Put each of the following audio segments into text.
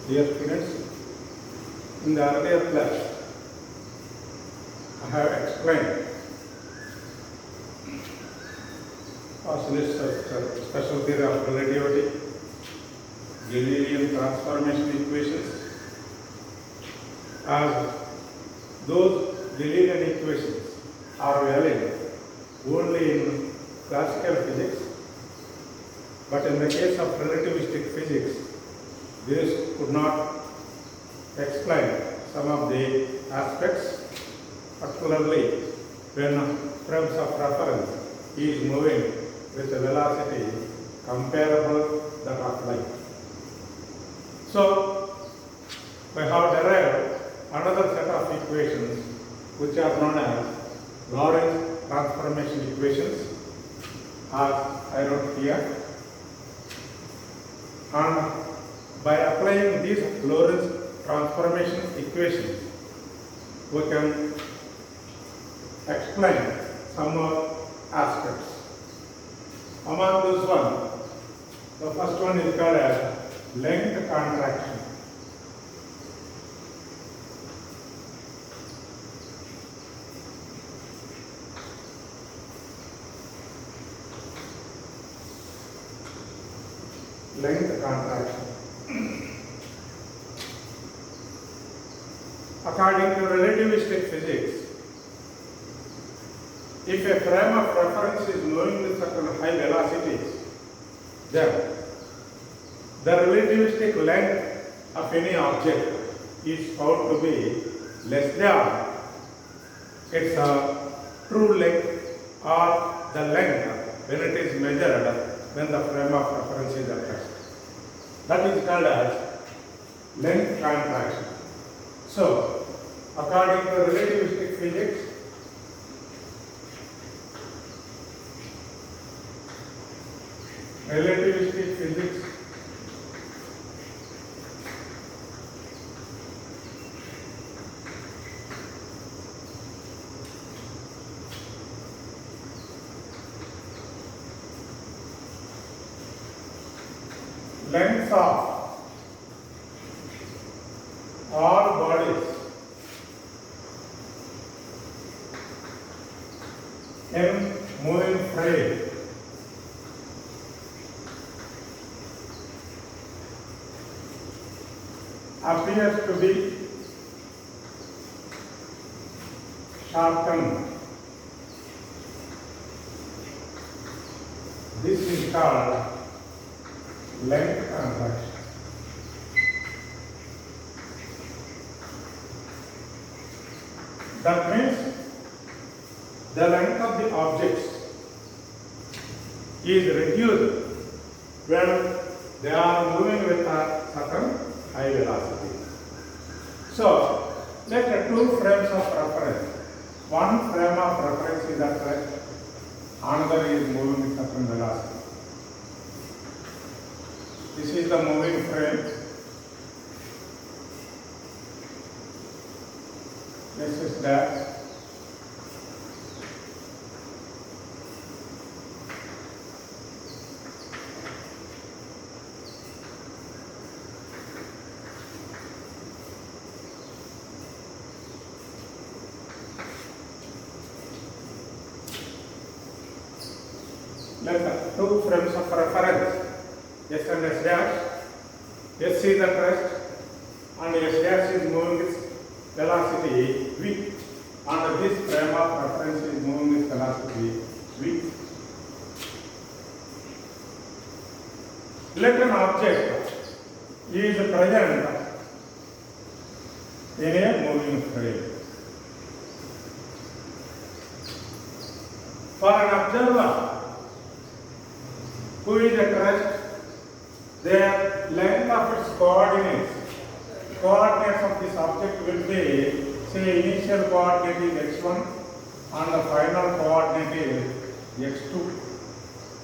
Dear students, in the earlier class, I have explained Auxiliary special theory of relativity, Galilean transformation equations, as those Galilean equations are valid only in classical physics, but in the case of relativistic physics, this could not explain some of the aspects, particularly when frames of reference is moving with a velocity comparable to that of light. So, we have derived another set of equations which are known as Lorentz transformation equations, as I wrote here. And by applying these Lorentz transformation equations, we can explain some more aspects. Among those one, the first one is called as length contraction. Length contraction. According to relativistic physics, if a frame of reference is moving with certain high velocities, then the relativistic length of any object is found to be less than its true length or the length when it is measured when the frame of reference is at rest. That is called as length contraction. So, according to relativistic physics, lengths of all bodies in moving frame appears to be shortened. This is called length contraction. That means the length of the objects is reduced when they are moving with a certain high velocity. So, let two frames of reference. One frame of reference is at rest, another is moving with certain velocity. This is the moving frame. This is that. Let two frames of reference, S and S dash. S is at rest and S dash is moving with velocity v, and this frame of reference is moving with velocity v. Let an object is present in a moving frame. For an observer who is at rest, the length of its coordinates of this object will be, say, initial coordinate is x1 and the final coordinate is x2,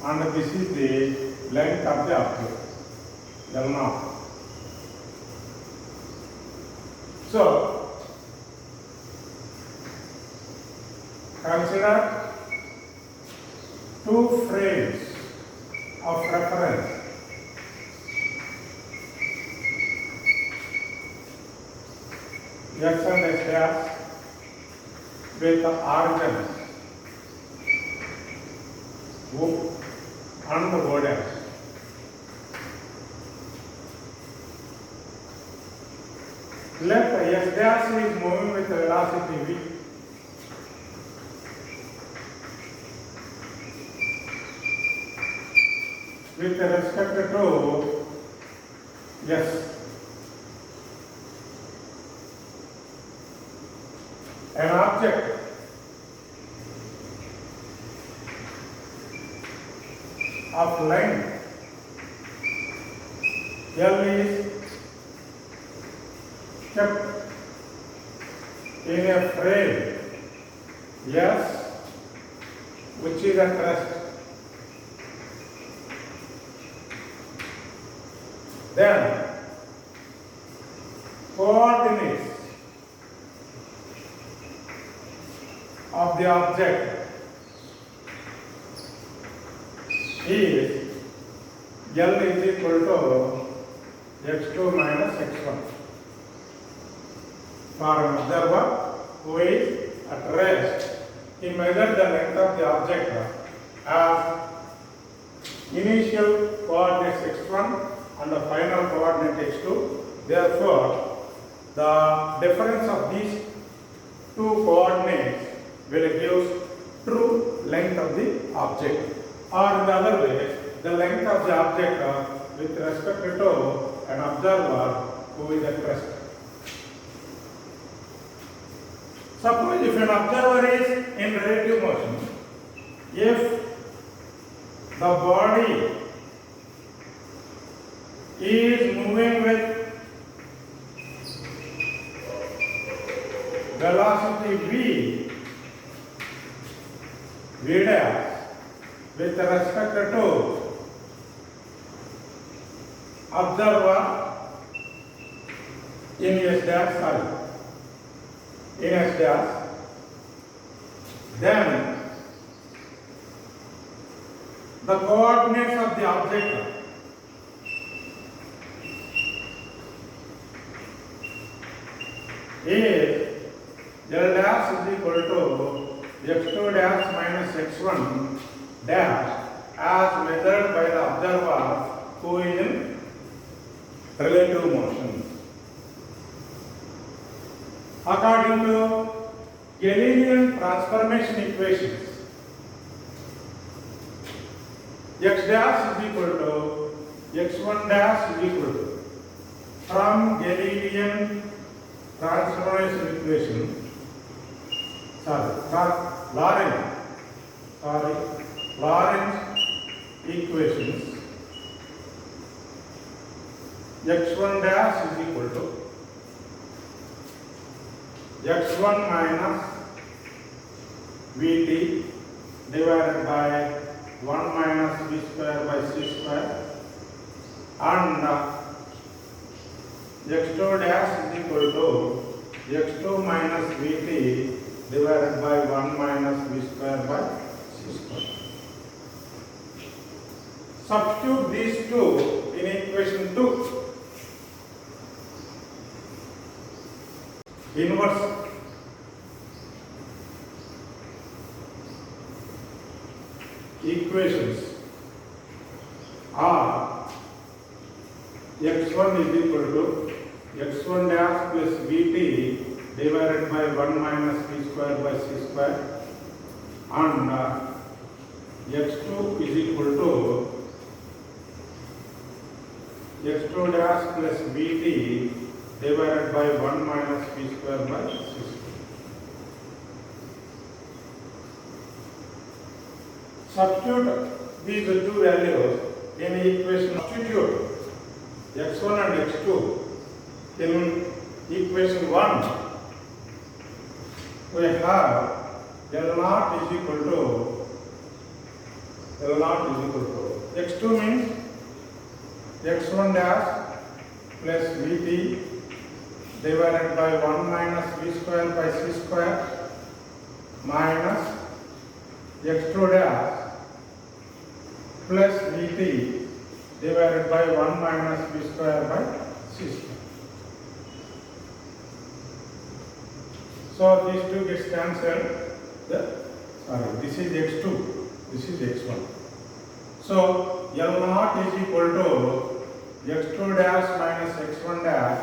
and this is the length of the object, L0. So, consider two frames of reference x and s dash with the origin O and O dash. Let s dash is moving with the velocity v. With respect to s. An object of length L is kept in a frame S, which is at rest. Then coordinates of the object is L is equal to x2 minus x1. For an observer who is at rest, he measures the length of the object as initial coordinates x1 and the final coordinate x2. Therefore, the difference of these two coordinates will give true length of the object, or in the other way, the length of the object with respect to an observer who is at rest. Suppose if an observer is in relative motion, if the body is moving with velocity v dash with respect to observer in s dash, in s dash, then the coordinates of the object is L dash is equal to x2 dash minus x1 dash as measured by the observer who is in relative motion. According to Galilean transformation equations, x dash is equal to x1 dash is equal to, from Galilean transformation equation, Lorentz equations, x1 dash is equal to x1 minus vt divided by 1 minus v square by c square, and x2 dash is equal to x2 minus vt divided by 1 minus v square by c square. Substitute these two in equation 2. Inverse equations are x1 is equal to x1 dash plus vt divided by 1 minus v square by c square, and x2 is equal to x2 dash plus vt divided by 1 minus v square by c square. Substitute these two values in equation. Substitute x1 and x2 in equation 1. We have L naught is equal to x2 means x1 dash plus vt divided by 1 minus v square by c square minus x2 dash plus vt divided by 1 minus v square by c square. So these two gets cancelled. This is x2, this is x1. So L0 is equal to x2 dash minus x1 dash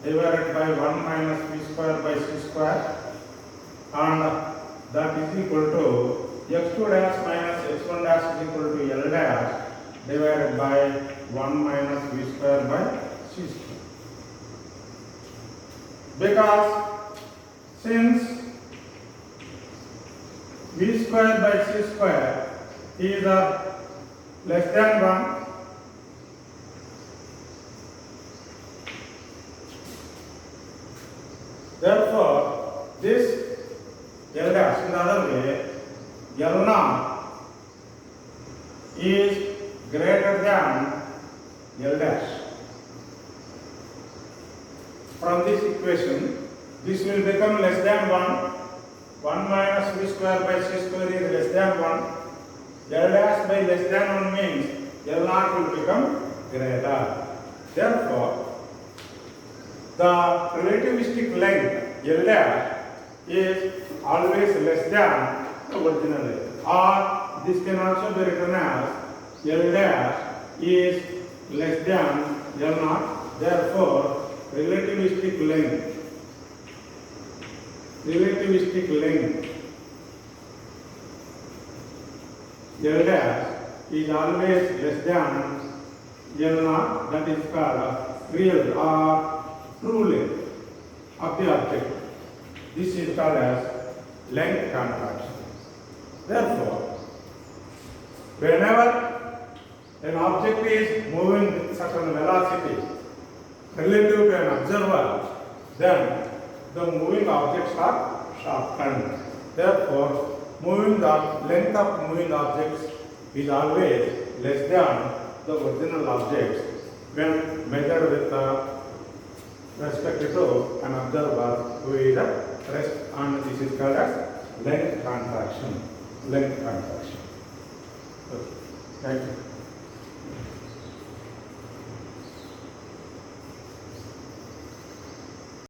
divided by 1 minus v square by c square, and that is equal to x2 dash minus x1 dash is equal to L dash divided by 1 minus v square by c square. Because since v square by c square is less than 1, therefore this L dash, in the other way, L naught is greater than L dash. From this equation, this will become less than 1. 1 minus v square by c square is less than 1. L dash by less than 1 means L naught will become greater. Therefore, the relativistic length L dash is always less than the original length. Or this can also be written as L dash is less than L naught. Therefore, relativistic length L dash is always less than L naught. That is called real or true length of the object. This is called as length contraction. Therefore, whenever an object is moving with certain velocity relative to an observer, then the moving objects are shortened. Therefore, length of moving objects is always less than the original objects when measured with respect to an observer who is at rest, and this is called as length contraction. Okay. Thank you.